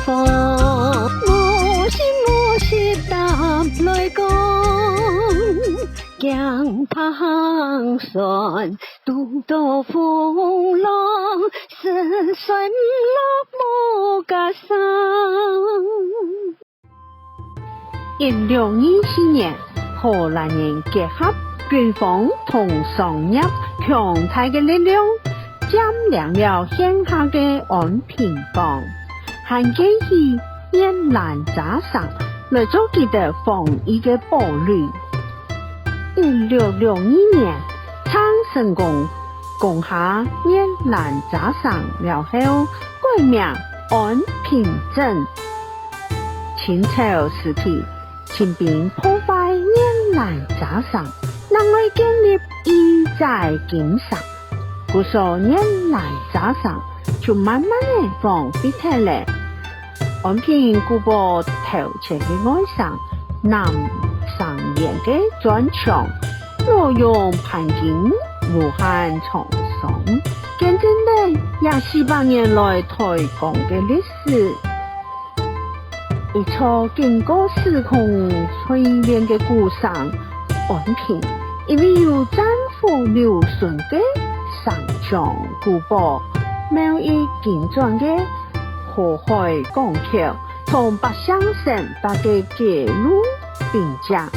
风，我是答来讲，江畔船，渡到风浪，是水落无家乡。1624年，荷兰人结合军方同商业强大的力量，占领了现下的安平港，还建起燕兰扎上来做佢哋防御嘅堡垒。1662年，昌成功攻下燕兰扎上了後，改名安平鎮。清朝時期，清兵破壞燕蘭扎上，人類建立一寨金山，故所燕蘭扎上就慢慢地放棄咗咧。安平古堡頭前嘅外牆，南上沿嘅磚牆，內容盤景無限滄桑，見證了2400年來台港嘅歷史。一座經過時空淬煉嘅古城安平，因為有戰火留存嘅上將古堡，廟宇建裝嘅河海港橋，同北上城大嘅街路並駕，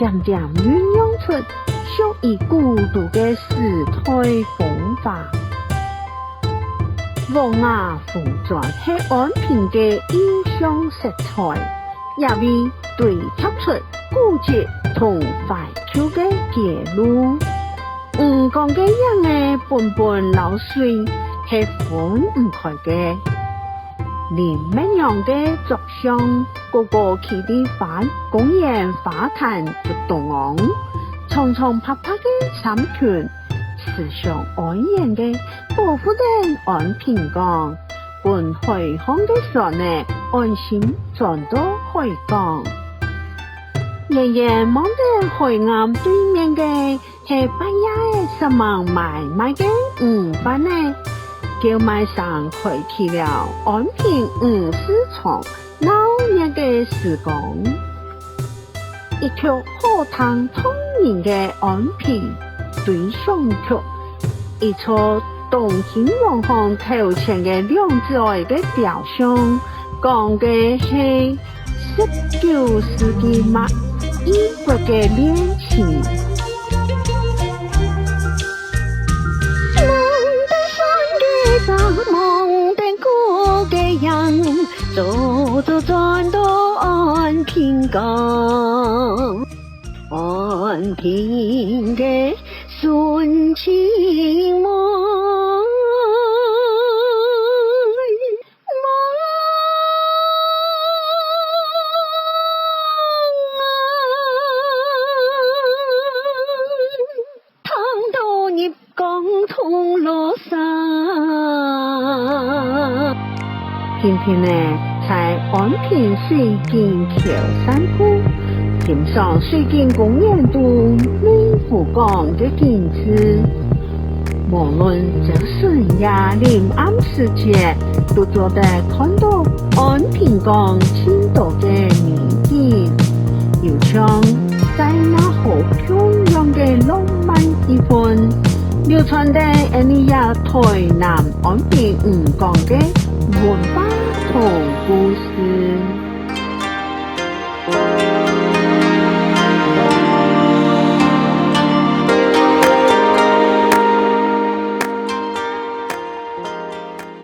點點醞釀出屬於孤獨嘅時代風華。黃瓦紅磚係安平嘅意象色彩，也為對貼出古蹟同懷舊嘅街路。講嘅人嘅本本流水係分唔開嘅，連乜樣嘅作相，個個佢哋辦公園花壇活動，長長拍拍嘅三團，時常安然嘅保護緊安平港，本海航嘅船呢安心轉到海港。夜夜望到海岸對面嘅係半夜10萬買嘅午飯呢，叫賣上開啟了安平市場鬧熱嘅時光。一條荷塘通明嘅安平對上橋，一座東京皇宫頭前嘅兩隻愛嘅雕像，講嘅係19世紀末異國嘅戀情。夢的故嘅人，早早轉到安平港，安平嘅純情夢。今天呢，在安平水景橋散步，欣賞水景公園中內湖港嘅景致。無論早晨也臨暗時節，都覺得看到安平港青島嘅美景，又像在那好漂亮嘅浪漫氣氛，流傳在台南安平港嘅